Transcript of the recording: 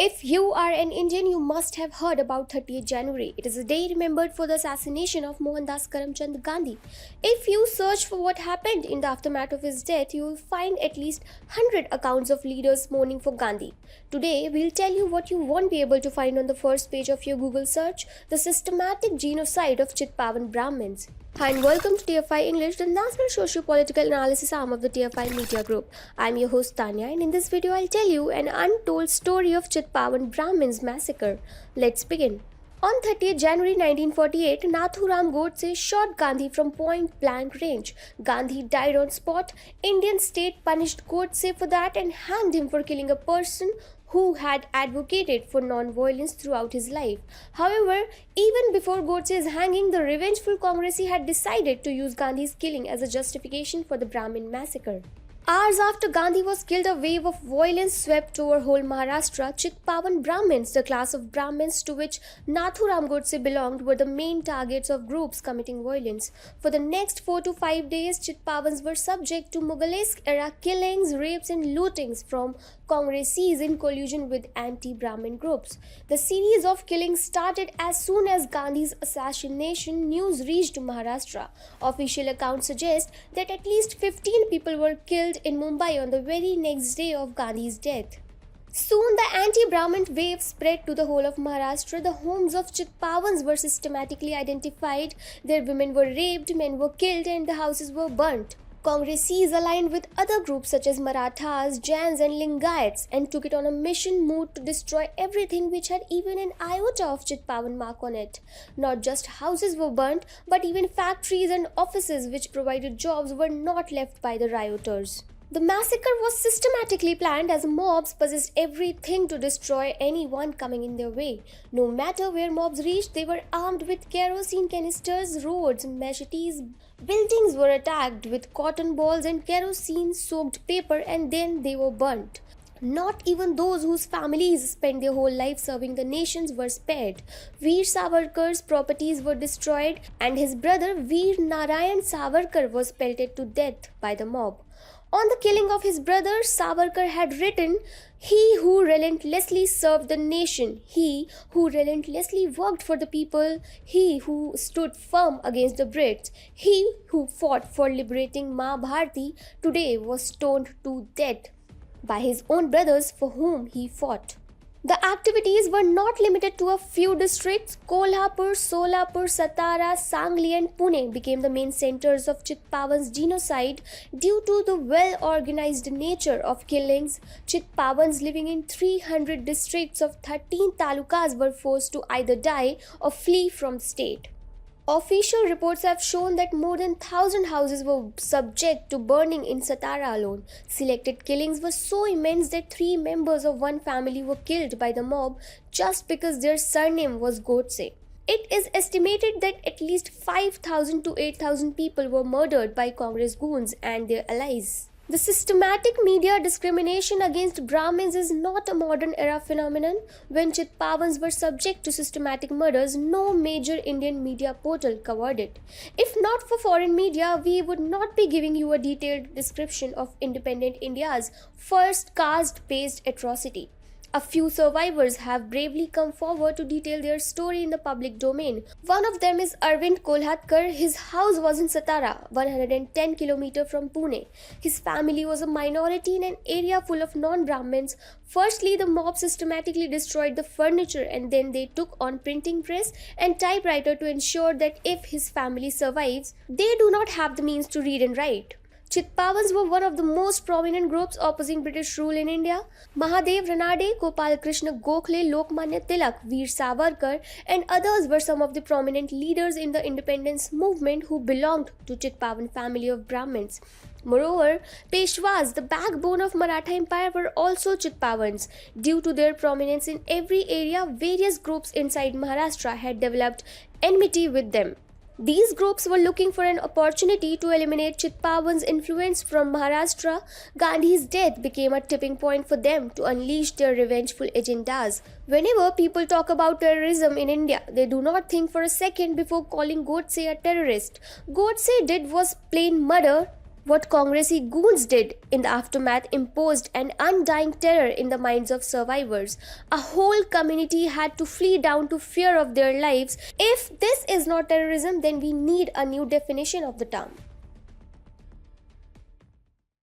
If you are an Indian, you must have heard about 30th January. It is a day remembered for the assassination of Mohandas Karamchand Gandhi. If you search for what happened in the aftermath of his death, you will find at least 100 accounts of leaders mourning for Gandhi. Today, we'll tell you what you won't be able to find on the first page of your Google search: the systematic genocide of Chitpavan Brahmins. Hi and welcome to TFI English, the National Socio-Political Analysis arm of the TFI Media Group. I'm your host Tanya, and in this video I'll tell you an untold story of Chitpavan Brahmins massacre. Let's begin. On 30th January 1948, Nathuram Godse shot Gandhi from point-blank range. Gandhi died on spot. Indian state punished Godse for that and hanged him for killing a person who had advocated for non-violence throughout his life. However, even before Godse's hanging, the revengeful Congress had decided to use Gandhi's killing as a justification for the Brahmin massacre. Hours after Gandhi was killed, a wave of violence swept over whole Maharashtra. Chitpavan Brahmins, the class of Brahmins to which Nathuram Godse belonged, were the main targets of groups committing violence. For the next 4 to 5 days, Chitpavans were subject to Mughalesque-era killings, rapes and lootings from Congressees in collusion with anti-Brahmin groups. The series of killings started as soon as Gandhi's assassination news reached Maharashtra. Official accounts suggest that at least 15 people were killed in Mumbai on the very next day of Gandhi's death. Soon the anti-Brahmin wave spread to the whole of Maharashtra. The homes of Chitpavans were systematically identified, their women were raped, men were killed and the houses were burnt. Congressees aligned with other groups such as Marathas, Jains and Lingayats and took it on a mission moved to destroy everything which had even an iota of Chitpavan mark on it. Not just houses were burnt, but even factories and offices which provided jobs were not left by the rioters. The massacre was systematically planned as mobs possessed everything to destroy anyone coming in their way. No matter where mobs reached, they were armed with kerosene canisters, roads, machetes. Buildings were attacked with cotton balls and kerosene-soaked paper, and then they were burnt. Not even those whose families spent their whole life serving the nations were spared. Veer Savarkar's properties were destroyed, and his brother Veer Narayan Savarkar was pelted to death by the mob. On the killing of his brother, Savarkar had written, "He who relentlessly served the nation, he who relentlessly worked for the people, he who stood firm against the Brits, he who fought for liberating Ma Bharati, today was stoned to death by his own brothers for whom he fought." The activities were not limited to a few districts. Kolhapur, Solapur, Satara, Sangli and Pune became the main centers of Chitpavan's genocide due to the well-organized nature of killings. Chitpavans living in 300 districts of 13 talukas were forced to either die or flee from the state. Official reports have shown that more than 1,000 houses were subject to burning in Satara alone. Selected killings were so immense that 3 members of one family were killed by the mob just because their surname was Godse. It is estimated that at least 5,000 to 8,000 people were murdered by Congress goons and their allies. The systematic media discrimination against Brahmins is not a modern era phenomenon. When Chitpavans were subject to systematic murders, no major Indian media portal covered it. If not for foreign media, we would not be giving you a detailed description of independent India's first caste-based atrocity. A few survivors have bravely come forward to detail their story in the public domain. One of them is Arvind Kolhatkar. His house was in Satara, 110 km from Pune. His family was a minority in an area full of non-Brahmins. Firstly, the mob systematically destroyed the furniture and then they took on printing press and typewriter to ensure that if his family survives, they do not have the means to read and write. Chitpavans were one of the most prominent groups opposing British rule in India. Mahadev Ranade, Gopal Krishna Gokhale, Lokmanya Tilak, Veer Savarkar and others were some of the prominent leaders in the independence movement who belonged to Chitpavan family of Brahmins. Moreover, Peshwas, the backbone of Maratha Empire, were also Chitpavans. Due to their prominence in every area, various groups inside Maharashtra had developed enmity with them. These groups were looking for an opportunity to eliminate Chitpavan's influence from Maharashtra. Gandhi's death became a tipping point for them to unleash their revengeful agendas. Whenever people talk about terrorism in India, they do not think for a second before calling Godse a terrorist. Godse did was plain murder, What Congressy goons did in the aftermath imposed an undying terror in the minds of survivors. A whole community had to flee down to fear of their lives. If this is not terrorism, then we need a new definition of the term.